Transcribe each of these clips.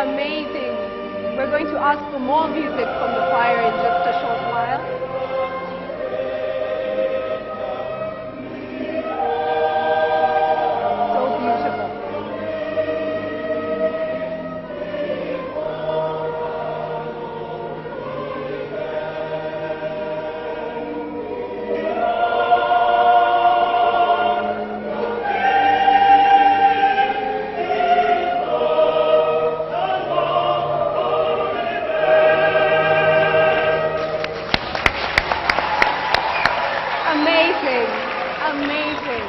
Amazing. We're going to ask for more music from the choir in just a short while. So beautiful. Amazing.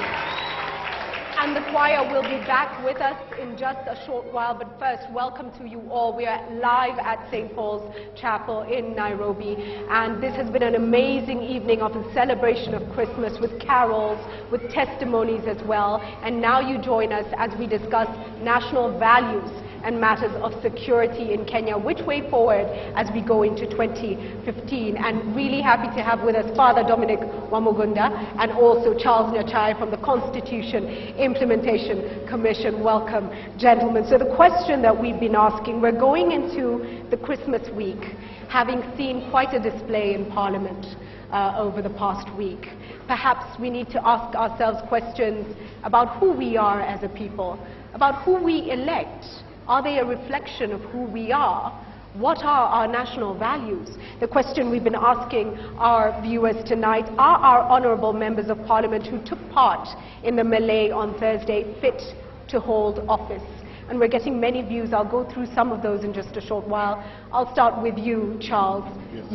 And the choir will be back with us in just a short while, but first, welcome to you all. We are live at St. Paul's Chapel in Nairobi, and this has been an amazing evening of a celebration of Christmas with carols, with testimonies as well. And now you join us as we discuss national values and matters of security in Kenya, which way forward as we go into 2015. And really happy to have with us Father Dominic Wamuganda and also Charles Nyachae from the Constitution Implementation Commission. Welcome, gentlemen. So the question that we've been asking, we're going into the Christmas week, having seen quite a display in Parliament over the past week. Perhaps we need to ask ourselves questions about who we are as a people, about who we elect. Are they a reflection of who we are? What are our national values? The question we've been asking our viewers tonight, are our honourable members of Parliament who took part in the melee on Thursday fit to hold office? And we're getting many views. I'll go through some of those in just a short while. I'll start with you, Charles. Yes.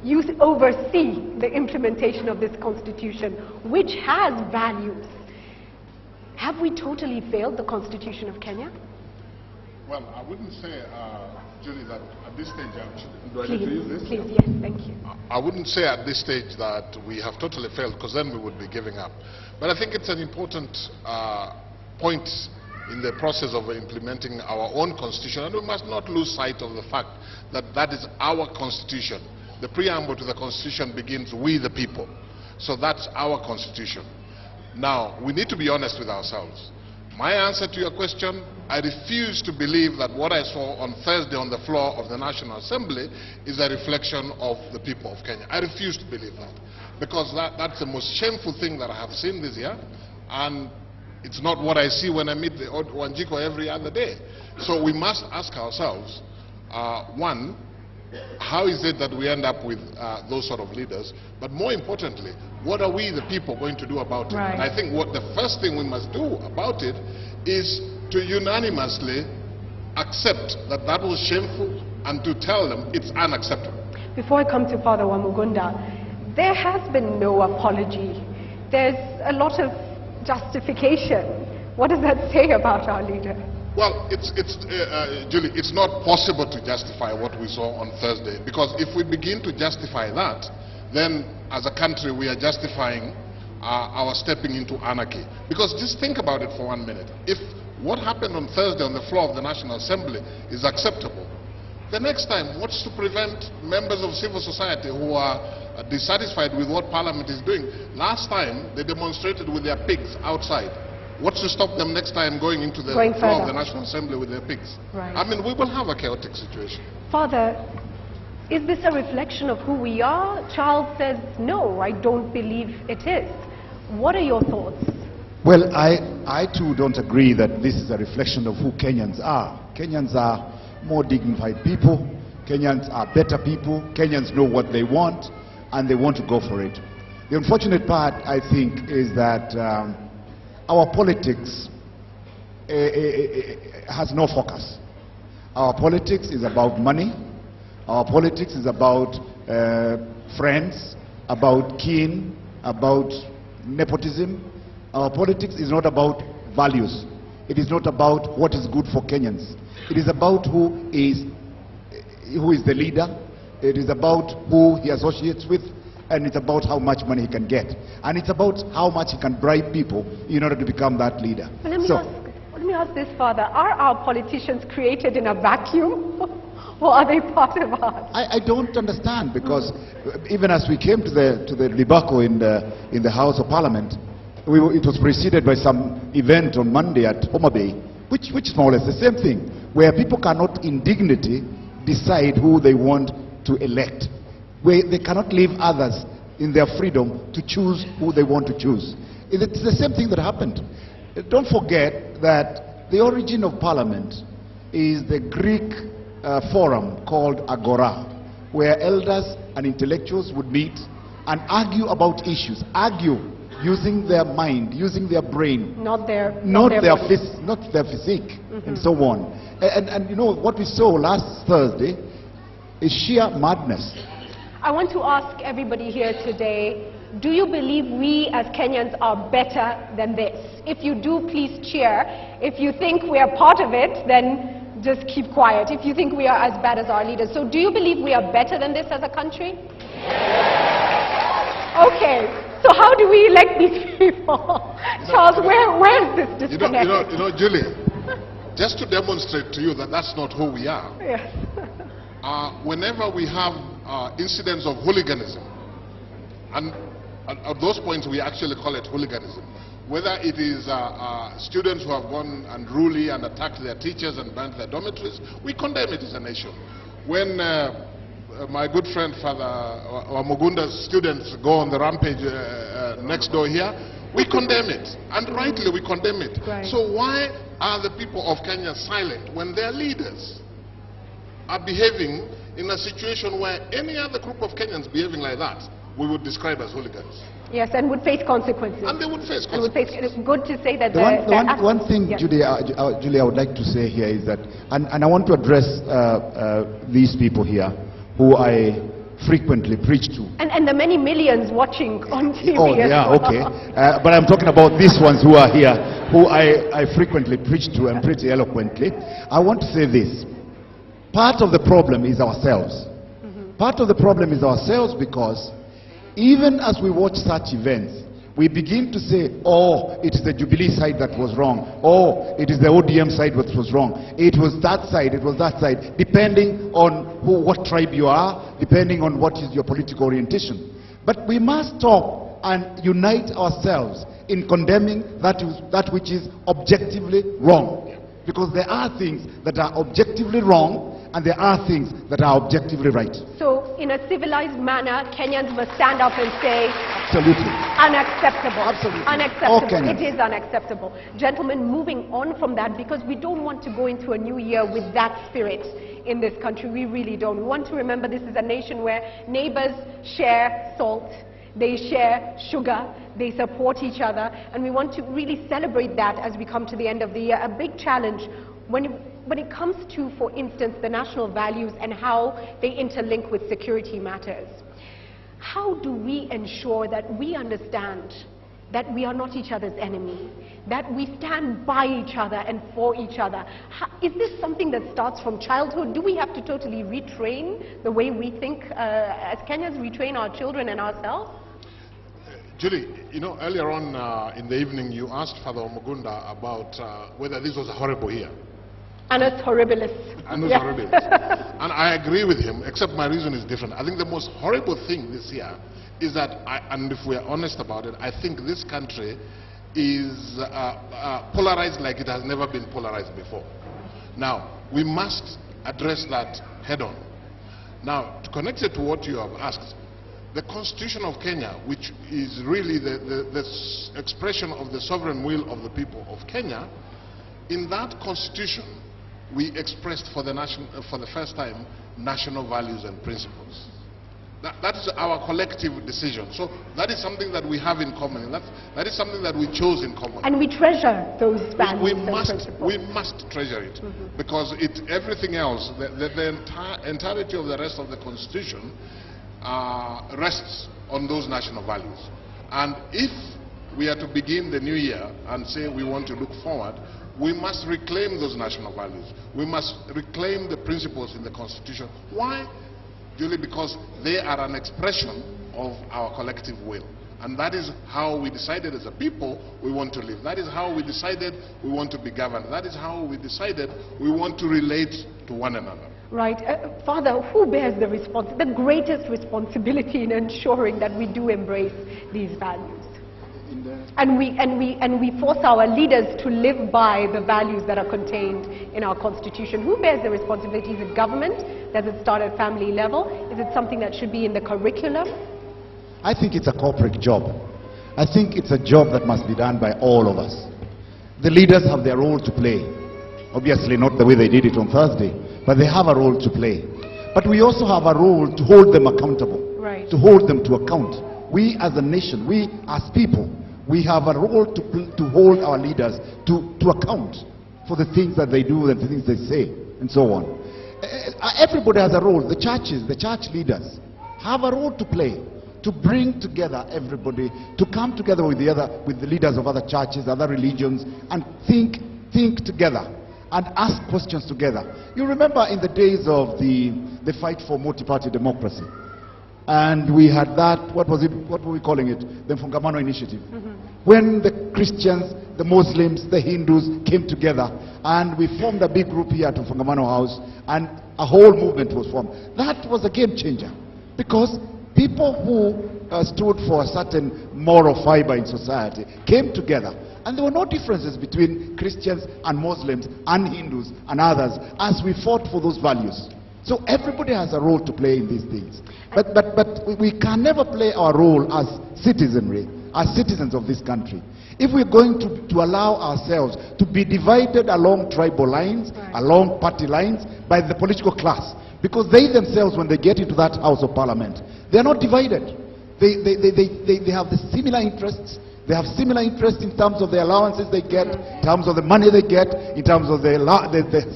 You oversee the implementation of this constitution, which has values. Have we totally failed the Constitution of Kenya? Well, I wouldn't say, Julie, that at this stage, do I please, need to use this? Please, yes, thank you. I wouldn't say at this stage that we have totally failed, because then we would be giving up. But I think it's an important point in the process of implementing our own constitution, and we must not lose sight of the fact that that is our constitution. The preamble to the constitution begins, "We the people." So that's our constitution. Now, we need to be honest with ourselves. My answer to your question, I refuse to believe that what I saw on Thursday on the floor of the National Assembly is a reflection of the people of Kenya. I refuse to believe that, because that's the most shameful thing that I have seen this year, and it's not what I see when I meet the Wanjiko every other day. So we must ask ourselves, one, how is it that we end up with those sort of leaders? But more importantly, what are we, the people, going to do about it? Right. And I think what the first thing we must do about it is to unanimously accept that that was shameful and to tell them it's unacceptable. Before I come to Father Wamuganda, there has been no apology. There's a lot of justification. What does that say about our leader? Well, Julie, it's not possible to justify what we saw on Thursday, because if we begin to justify that, then as a country we are justifying our stepping into anarchy. Because just think about it for 1 minute. If what happened on Thursday on the floor of the National Assembly is acceptable, the next time, what's to prevent members of civil society who are dissatisfied with what Parliament is doing? Last time, they demonstrated with their pigs outside. What's to stop them next time going into the floor of the National Assembly with their pigs? Right. I mean, we will have a chaotic situation. Father, is this a reflection of who we are? Charles says, no, I don't believe it is. What are your thoughts? Well, I too don't agree that this is a reflection of who Kenyans are. Kenyans are more dignified people. Kenyans are better people. Kenyans know what they want, and they want to go for it. The unfortunate part, I think, is that our politics has no focus. Our politics is about money. Our politics is about friends, about kin, about nepotism. Our politics is not about values. It is not about what is good for Kenyans. It is about who is the leader. It is about who he associates with. And it's about how much money he can get. And it's about how much he can bribe people in order to become that leader. Well, let me ask this, Father. Are our politicians created in a vacuum? Or are they part of us? I don't understand, because even as we came to the debacle in the House of Parliament, it was preceded by some event on Monday at Homa Bay, which is more or less the same thing. where people cannot in dignity decide who they want to elect, where they cannot leave others in their freedom to choose who they want to choose. It's the same thing that happened. Don't forget that the origin of parliament is the Greek forum called Agora, where elders and intellectuals would meet and argue about issues, argue using their mind, using their brain, not their physique, and so on. And you know what we saw last Thursday is sheer madness. I want to ask everybody here today, do you believe we as Kenyans are better than this? If you do, please cheer. If you think we are part of it, then just keep quiet. If you think we are as bad as our leaders. So do you believe we are better than this as a country? Okay, so how do we elect these people? Charles, where is this disconnect? You know, Julie, just to demonstrate to you that that's not who we are. Yes. Whenever we have incidents of hooliganism, and at those points we actually call it hooliganism, whether it is students who have gone unruly and attacked their teachers and burnt their dormitories, we condemn it as a nation. When my good friend Father Wamugunda's students go on the rampage next door here, we condemn it, and rightly we condemn it. Right. So why are the people of Kenya silent when their leaders are behaving in a situation where any other group of Kenyans behaving like that, we would describe as hooligans? Yes, and would face consequences. And they would face consequences. It's good to say that one thing, yes. Julie, I would like to say here is that, and I want to address these people here who I frequently preach to. And the many millions watching on TV. Oh, yeah, okay. But I'm talking about these ones who are here, who I frequently preach to and pretty eloquently. I want to say this. Part of the problem is ourselves. Part of the problem is ourselves because even as we watch such events, we begin to say, oh, it is the Jubilee side that was wrong. Oh, it is the ODM side that was wrong. It was that side, it was that side, depending on what tribe you are, depending on what is your political orientation. But we must talk and unite ourselves in condemning that which is objectively wrong. Because there are things that are objectively wrong, and there are things that are objectively right. So, in a civilized manner, Kenyans must stand up and say, absolutely. Unacceptable. Absolutely. Unacceptable. It is unacceptable. Gentlemen, moving on from that, because we don't want to go into a new year with that spirit in this country. We really don't. We want to remember this is a nation where neighbors share salt, they share sugar, they support each other, and we want to really celebrate that as we come to the end of the year. A big challenge when it comes to, for instance, the national values and how they interlink with security matters. How do we ensure that we understand that we are not each other's enemy, that we stand by each other and for each other? Is this something that starts from childhood? Do we have to totally retrain the way we think as Kenyans, retrain our children and ourselves? Julie, you know, earlier on in the evening you asked Father Wamuganda about whether this was a horrible year. Annus horribilis. Annus horribilis. And I agree with him, except my reason is different. I think the most horrible thing this year is that, and if we are honest about it, I think this country is polarized like it has never been polarized before. Now, we must address that head on. Now, to connect it to what you have asked, the Constitution of Kenya, which is really the expression of the sovereign will of the people of Kenya, in that Constitution, we expressed for the first time national values and principles. That is our collective decision. So that is something that we have in common. That is something that we chose in common. And we treasure those values we must treasure it. Because everything else, the entirety of the rest of the Constitution rests on those national values. And if we are to begin the new year and say we want to look forward, we must reclaim those national values. We must reclaim the principles in the Constitution. Why? Julie, because they are an expression of our collective will. And that is how we decided as a people we want to live. That is how we decided we want to be governed. That is how we decided we want to relate to one another. Right. Father, who bears the greatest responsibility in ensuring that we do embrace these values? And we force our leaders to live by the values that are contained in our constitution. Who bears the responsibility? Is it government? Does it start at family level? Is it something that should be in the curriculum? I think it's a corporate job. I think it's a job that must be done by all of us. The leaders have their role to play. Obviously not the way they did it on Thursday, but they have a role to play. But we also have a role to hold them accountable, right, to hold them to account. We as a nation, we as people, we have a role to hold our leaders to account for the things that they do and the things they say and so on. Everybody has a role. The churches, the church leaders have a role to play, to bring together everybody, to come together with the leaders of other churches, other religions, and think together and ask questions together. You remember in the days of the fight for multi-party democracy, and we had that, what were we calling it? The Fungamano Initiative. When the Christians, the Muslims, the Hindus came together, and we formed a big group here at Fungamano House, and a whole movement was formed. That was a game changer, because people who stood for a certain moral fiber in society came together, and there were no differences between Christians and Muslims and Hindus and others as we fought for those values. So everybody has a role to play in these things. But we can never play our role as citizenry, as citizens of this country, if we're going to allow ourselves to be divided along tribal lines, right, along party lines, by the political class. Because they themselves, when they get into that House of Parliament, they're not divided. They have the similar interests. They have similar interests in terms of the allowances they get, in terms of the money they get, in terms of the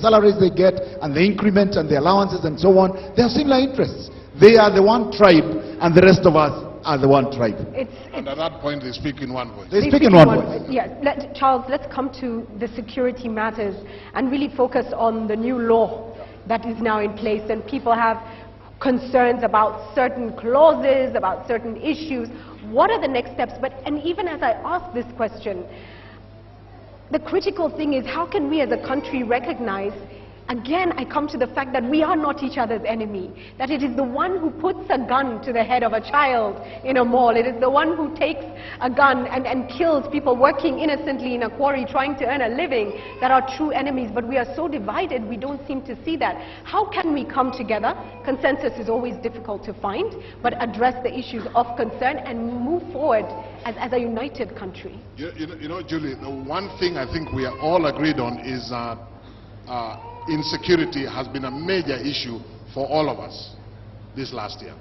salaries they get, and the increment and the allowances and so on. They have similar interests. They are the one tribe, and the rest of us are the one tribe. And at that point, they speak in one voice. They speak in one voice. Yes. Charles, let's come to the security matters and really focus on the new law that is now in place, and people have concerns about certain clauses, about certain issues. What are the next steps? And even as I ask this question, the critical thing is, how can we as a country recognize, again, I come to the fact that we are not each other's enemy, that it is the one who puts a gun to the head of a child in a mall, it is the one who takes a gun and kills people working innocently in a quarry trying to earn a living that are true enemies. But we are so divided, we don't seem to see that. How can we come together? Consensus is always difficult to find, but address the issues of concern and move forward as a united country. You know, Julie, the one thing I think we are all agreed on is that insecurity has been a major issue for all of us this last year.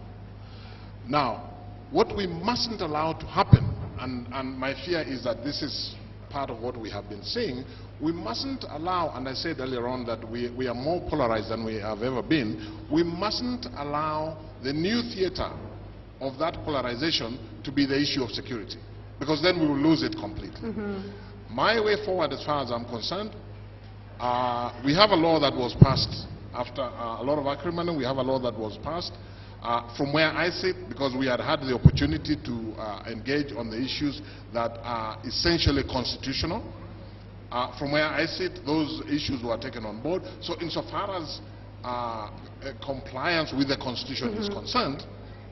Now, what we mustn't allow to happen, and my fear is that this is part of what we have been saying, we mustn't allow, and I said earlier on that we are more polarized than we have ever been, we mustn't allow the new theater of that polarization to be the issue of security, because then we will lose it completely. My way forward, as far as I'm concerned, we have a law that was passed after a lot of acrimony. We have a law that was passed. From where I sit, because we had the opportunity to engage on the issues that are essentially constitutional, from where I sit, those issues were taken on board. So insofar as compliance with the Constitution is concerned,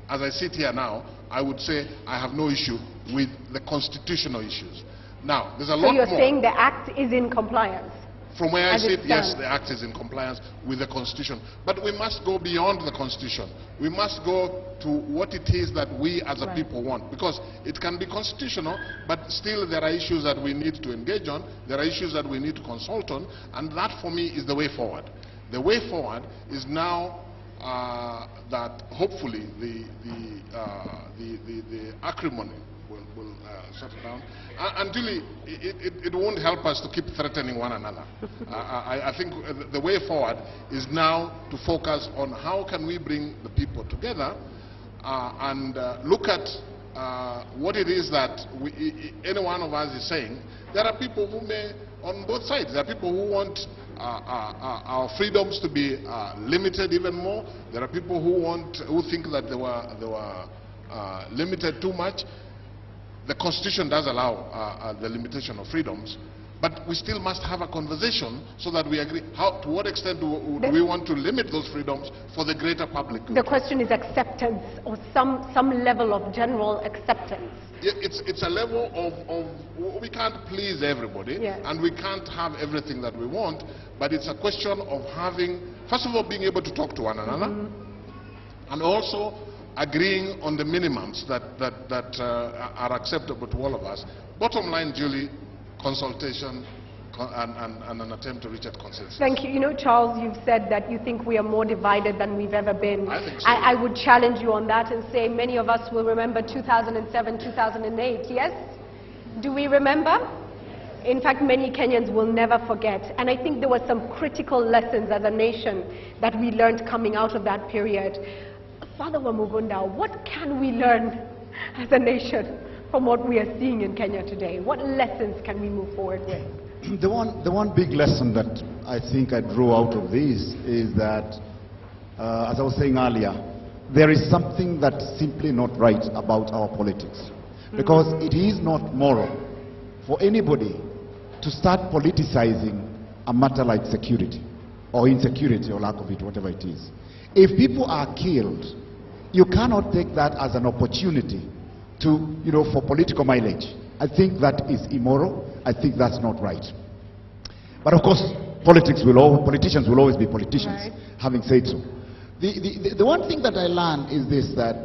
as I sit here now, I would say I have no issue with the constitutional issues. Now, there's a lot more. So you're saying the Act is in compliance? From where I sit, yes, the Act is in compliance with the Constitution. But we must go beyond the Constitution. We must go to what it is that we as a people want. Because it can be constitutional, but still there are issues that we need to engage on. There are issues that we need to consult on. And that, for me, is the way forward. The way forward is now that hopefully the acrimony will settle down. Until it won't help us to keep threatening one another. I think the way forward is now to focus on how can we bring the people together and look at what it is that any one of us is saying. There are people who may, on both sides, there are people who want our freedoms to be limited even more. There are people who think that they were limited too much. The Constitution does allow the limitation of freedoms, But we still must have a conversation so that we agree to what extent do we want to limit those freedoms for the greater public good. The question is acceptance, or some level of general acceptance. It's a level of we can't please everybody, yes, and we can't have everything that we want, but it's a question of having, first of all, being able to talk to one another, and also agreeing on the minimums that are acceptable to all of us. Bottom line, Julie, consultation and an attempt to reach a consensus. Thank you. You know, Charles, you've said that you think we are more divided than we've ever been. I think so. I would challenge you on that and say many of us will remember 2007, 2008, yes? Do we remember? In fact, many Kenyans will never forget. And I think there were some critical lessons as a nation that we learned coming out of that period. Father Wamuganda, what can we learn as a nation from what we are seeing in Kenya today? What lessons can we move forward with? The one big lesson that I think I drew out of this is that, as I was saying earlier, there is something that's simply not right about our politics. Because it is not moral for anybody to start politicizing a matter like security, or insecurity, or lack of it, whatever it is. If people are killed, you cannot take that as an opportunity to, for political mileage. I think that is immoral. I think that's not right. But of course, politicians will always be politicians, right, having said so. The one thing that I learned is this, that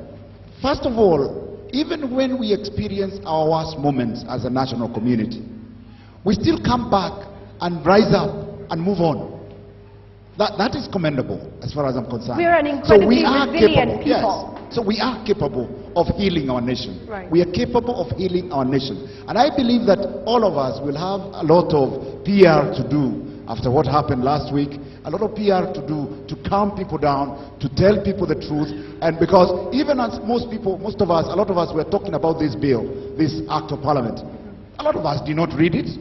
first of all, even when we experience our worst moments as a national community, we still come back and rise up and move on. That is commendable as far as I'm concerned. We are an incredibly resilient people. Yes. So we are capable of healing our nation. Right. We are capable of healing our nation. And I believe that all of us will have a lot of PR to do after what happened last week, a lot of PR to do to calm people down, to tell people the truth. And because even as a lot of us were talking about this bill, this act of parliament, a lot of us did not read it.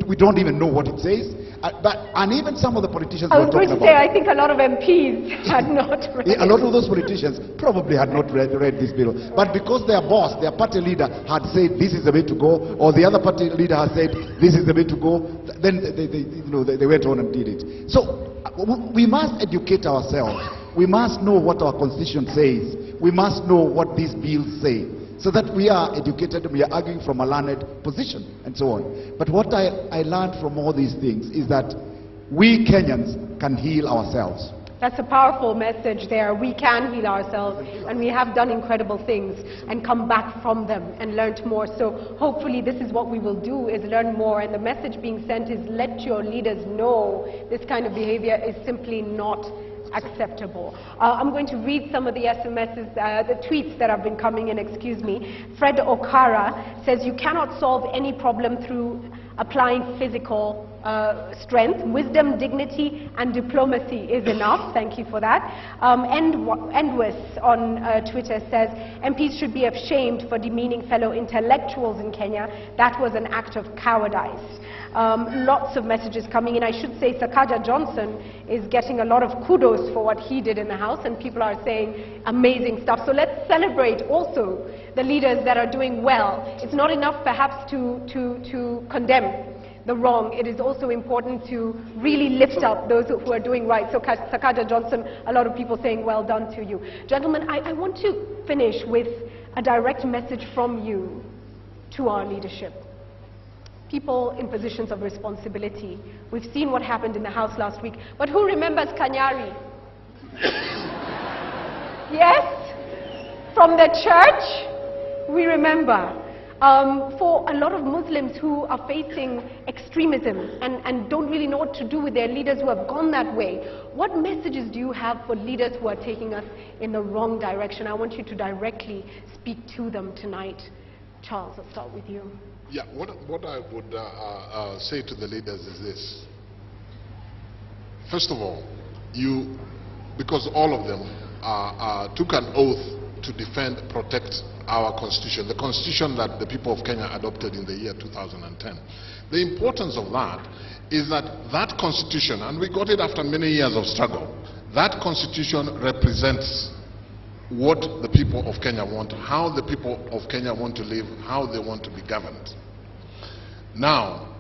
We don't even know what it says. And even some of the politicians I was going to say, I think a lot of MPs had not read it. A lot of those politicians probably had not read this bill. But because their boss, their party leader, had said this is the way to go, or the other party leader had said this is the way to go, then they went on and did it. So we must educate ourselves. We must know what our constitution says. We must know what these bills say, so that we are educated, we are arguing from a learned position, and so on. But what I learned from all these things is that we Kenyans can heal ourselves. That's a powerful message there. We can heal ourselves, and we have done incredible things and come back from them and learned more. So hopefully this is what we will do, is learn more. And the message being sent is, let your leaders know this kind of behavior is simply not acceptable. I'm going to read some of the SMSs, the tweets that have been coming in, excuse me. Fred Okara says, you cannot solve any problem through applying physical strength. Wisdom, dignity, and diplomacy is enough. Thank you for that. Endwis on Twitter says, MPs should be ashamed for demeaning fellow intellectuals in Kenya. That was an act of cowardice. Lots of messages coming in. I should say Sakaja Johnson is getting a lot of kudos for what he did in the House, and people are saying amazing stuff. So let's celebrate also the leaders that are doing well. It's not enough perhaps to condemn the wrong. It is also important to really lift up those who are doing right. So Sakaja Johnson, a lot of people saying well done to you. Gentlemen, I want to finish with a direct message from you to our leadership. People in positions of responsibility. We've seen what happened in the House last week, but who remembers Kanyari? Yes? From the church? We remember. For a lot of Muslims who are facing extremism and don't really know what to do with their leaders who have gone that way, what messages do you have for leaders who are taking us in the wrong direction? I want you to directly speak to them tonight. Charles, I'll start with you. Yeah, what I would say to the leaders is this. First of all, because all of them took an oath to defend, protect our constitution, the constitution that the people of Kenya adopted in the year 2010. The importance of that is that that constitution, and we got it after many years of struggle, that constitution represents what the people of Kenya want, how the people of Kenya want to live, how they want to be governed. Now,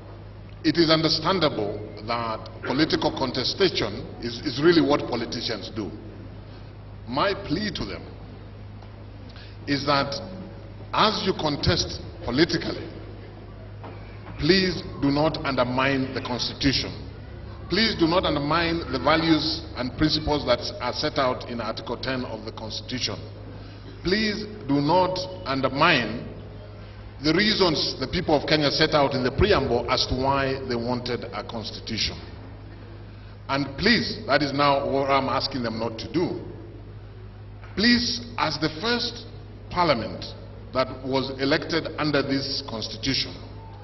it is understandable that political contestation is really what politicians do. My plea to them is that as you contest politically, please do not undermine the Constitution. Please do not undermine the values and principles that are set out in Article 10 of the Constitution. Please do not undermine the reasons the people of Kenya set out in the preamble as to why they wanted a constitution. And please, that is now what I'm asking them not to do. Please, as the first parliament that was elected under this constitution,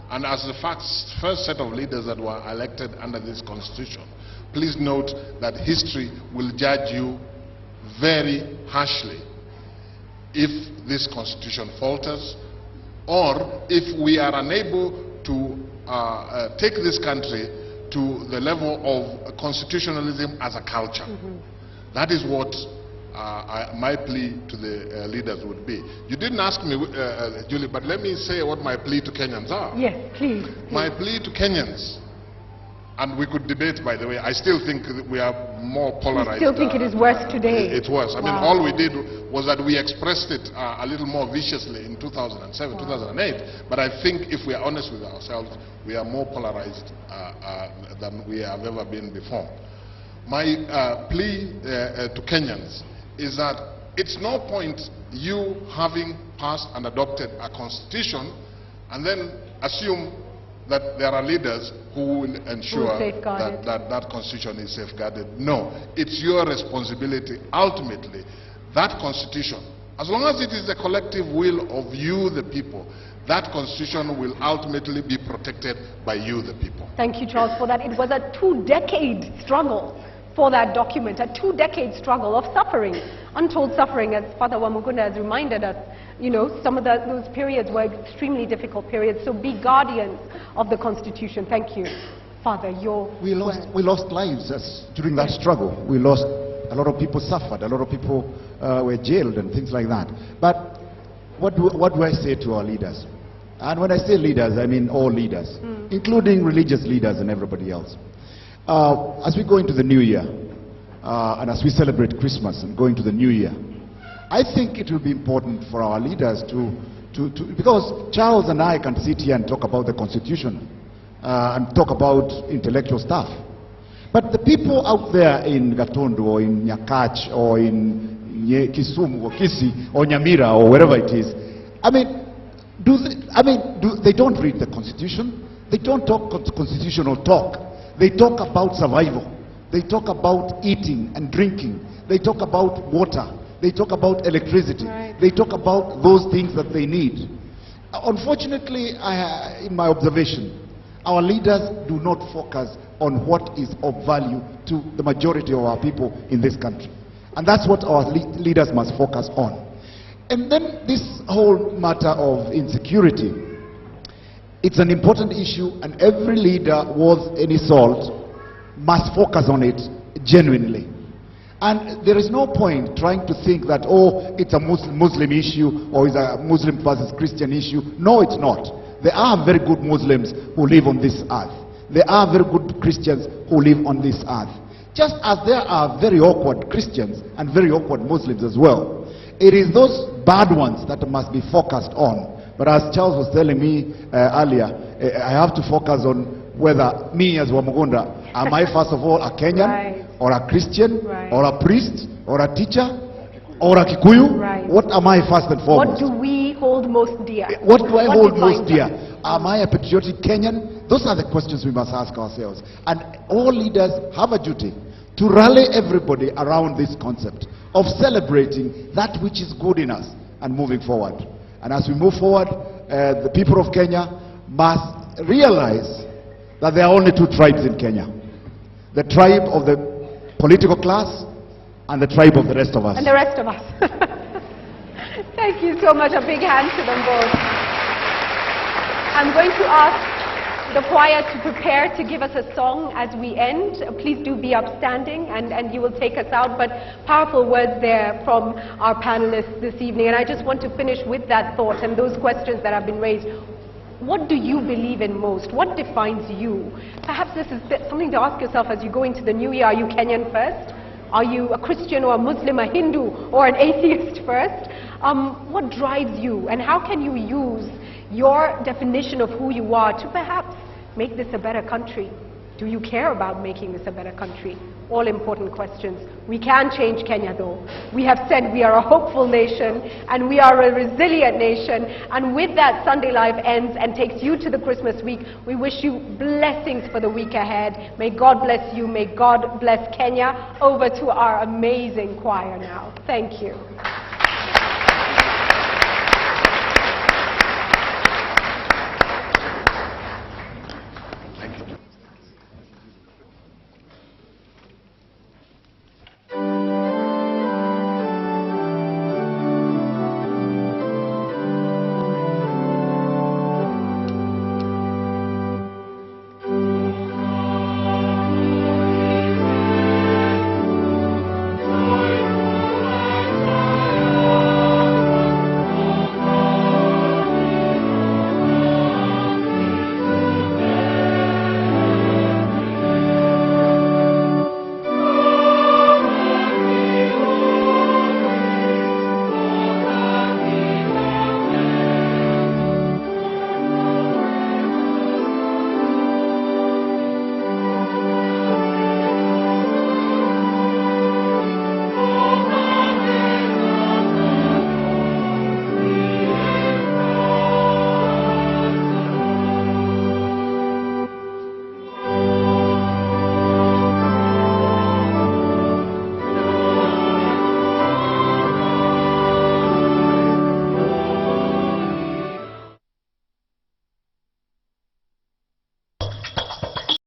and as the first set of leaders that were elected under this constitution, please note that history will judge you very harshly if this constitution falters, or if we are unable to take this country to the level of constitutionalism as a culture. That is what my plea to the leaders would be. You didn't ask me, Julie, but let me say what my plea to Kenyans are. Yes, please. My plea to Kenyans, and we could debate, by the way, I still think that we are more polarized. You still think it is worse today? It's worse. I mean, all we did was that we expressed it a little more viciously in 2007, 2008, but I think if we are honest with ourselves, we are more polarized than we have ever been before. My plea to Kenyans is that it's no point you having passed and adopted a constitution and then assume that there are leaders who will ensure that constitution is safeguarded. No, it's your responsibility ultimately. That constitution, as long as it is the collective will of you, the people, that constitution will ultimately be protected by you, the people. Thank you, Charles, for that. It was a 2-decade struggle for that document, a 2-decade struggle of suffering, untold suffering, as Father Wamuganda has reminded us. You know, some of those periods were extremely difficult periods, so be guardians of the Constitution. Thank you. Father, we lost lives during that struggle. We lost, a lot of people suffered, a lot of people were jailed and things like that. But what do I say to our leaders? And when I say leaders, I mean all leaders, including religious leaders and everybody else. As we go into the new year, and as we celebrate Christmas and go into the new year, I think it will be important for our leaders because Charles and I can sit here and talk about the Constitution and talk about intellectual stuff. But the people out there in Gatundu or in Nyachae or in Kisumu or Kisii or Nyamira or wherever it is, they don't read the Constitution. They don't talk constitutional talk. They talk about survival. They talk about eating and drinking. They talk about water. They talk about electricity. Right. They talk about those things that they need. Unfortunately, in my observation, our leaders do not focus on what is of value to the majority of our people in this country. And that's what our leaders must focus on. And then this whole matter of insecurity, it's an important issue, and every leader worth any salt must focus on it genuinely. And there is no point trying to think that, oh, it's a Muslim issue or it's a Muslim versus Christian issue. No, it's not. There are very good Muslims who live on this earth. There are very good Christians who live on this earth. Just as there are very awkward Christians and very awkward Muslims as well. It is those bad ones that must be focused on. But as Charles was telling me earlier, I have to focus on whether me as Wamuganda, am I first of all a Kenyan, or a Christian, or a priest, or a teacher, or a Kikuyu? What am I first and foremost? What do we hold most dear? What do I hold most dear? Am I a patriotic Kenyan? Those are the questions we must ask ourselves. And all leaders have a duty to rally everybody around this concept of celebrating that which is good in us and moving forward. And as we move forward, the people of Kenya must realize that there are only two tribes in Kenya. The tribe of the political class and the tribe of the rest of us. And the rest of us. Thank you so much. A big hand to them both. I'm going to ask the choir to prepare to give us a song as we end. Please do be upstanding and you will take us out. But powerful words there from our panelists this evening. And I just want to finish with that thought and those questions that have been raised. What do you believe in most? What defines you? Perhaps this is something to ask yourself as you go into the new year. Are you Kenyan first? Are you a Christian or a Muslim, a Hindu or an atheist first? What drives you, and how can you use your definition of who you are to perhaps make this a better country? Do you care about making this a better country? All important questions. We can change Kenya though. We have said we are a hopeful nation and we are a resilient nation, and with that, Sunday Live ends and takes you to the Christmas week. We wish you blessings for the week ahead. May God bless you. May God bless Kenya. Over to our amazing choir now. Thank you.